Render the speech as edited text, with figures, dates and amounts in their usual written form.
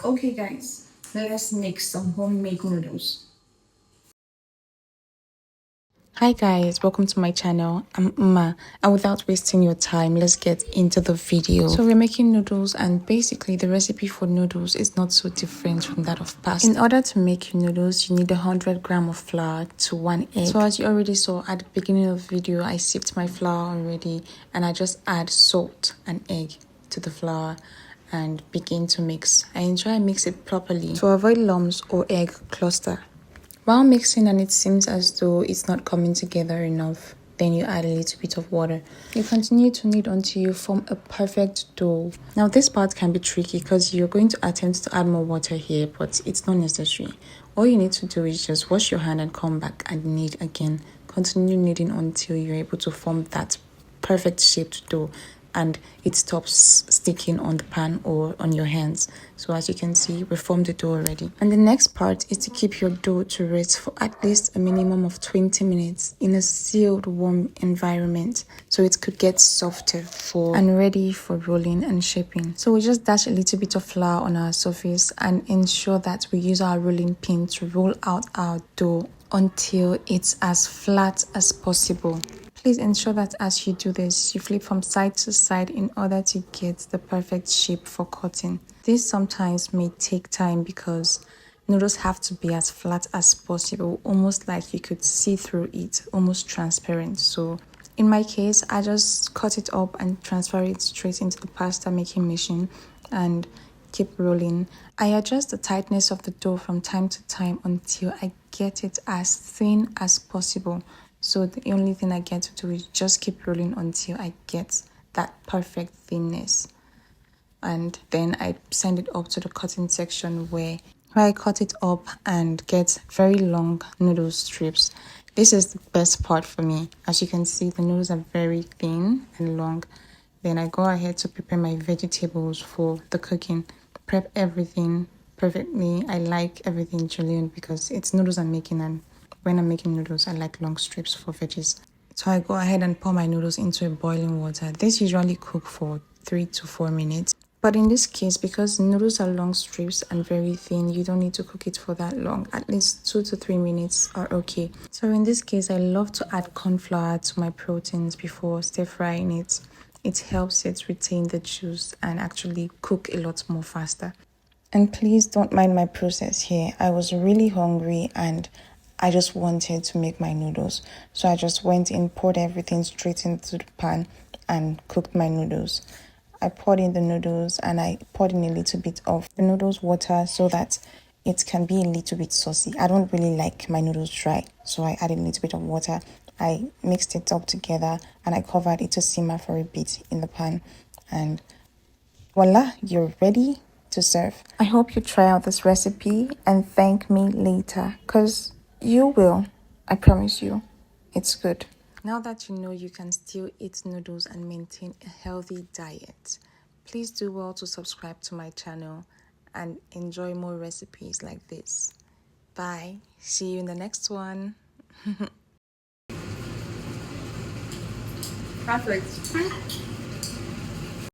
Okay guys, let's make some homemade noodles. Hi guys, welcome to my channel. I'm Uma, and without wasting your time, let's get into the video. So we're making noodles, and basically the recipe for noodles is not so different from that of pasta. In order to make your noodles, you need 100 grams of flour to 1 egg. So as you already saw at the beginning of the video, I sipped my flour already, and I just add salt and egg to the flour and begin to mix. I enjoy mix it properly to avoid lumps or egg cluster. While mixing and it seems as though it's not coming together enough, then you add a little bit of water. You continue to knead until you form a perfect dough. Now this part can be tricky because you're going to attempt to add more water here, but it's not necessary. All you need to do is just wash your hand and come back and knead again. Continue kneading until you're able to form that perfect shaped dough and it stops sticking on the pan or on your hands. So as you can see, we formed the dough already. And the next part is to keep your dough to rest for at least a minimum of 20 minutes in a sealed, warm environment so it could get softer and ready for rolling and shaping. So we just dash a little bit of flour on our surface and ensure that we use our rolling pin to roll out our dough until it's as flat as possible. Please ensure that as you do this, you flip from side to side in order to get the perfect shape for cutting. This sometimes may take time because noodles have to be as flat as possible, almost like you could see through it, almost transparent. So in my case, I just cut it up and transfer it straight into the pasta making machine and keep rolling. I adjust the tightness of the dough from time to time until I get it as thin as possible. So the only thing I get to do is just keep rolling until I get that perfect thinness. And then I send it up to the cutting section where I cut it up and get very long noodle strips. This is the best part for me. As you can see, the noodles are very thin and long. Then I go ahead to prepare my vegetables for the cooking. Prep everything perfectly. I like everything julienne because it's noodles I'm making, and when I'm making noodles, I like long strips for veggies. So I go ahead and pour my noodles into a boiling water. This usually cook for 3 to 4 minutes. But in this case, because noodles are long strips and very thin, you don't need to cook it for that long. At least 2 to 3 minutes are okay. So in this case, I love to add corn flour to my proteins before stir frying it. It helps it retain the juice and actually cook a lot more faster. And please don't mind my process here. I was really hungry and I just wanted to make my noodles. So I just went in, poured everything straight into the pan and cooked my noodles. I poured in the noodles and I poured in a little bit of the noodles water so that it can be a little bit saucy. I don't really like my noodles dry, so I added a little bit of water. I mixed it up together and I covered it to simmer for a bit in the pan. And voila, you're ready to serve. I hope you try out this recipe and thank me later, because you will. I promise you. It's good. Now that you know you can still eat noodles and maintain a healthy diet, please do well to subscribe to my channel and enjoy more recipes like this. Bye. See you in the next one. Perfect.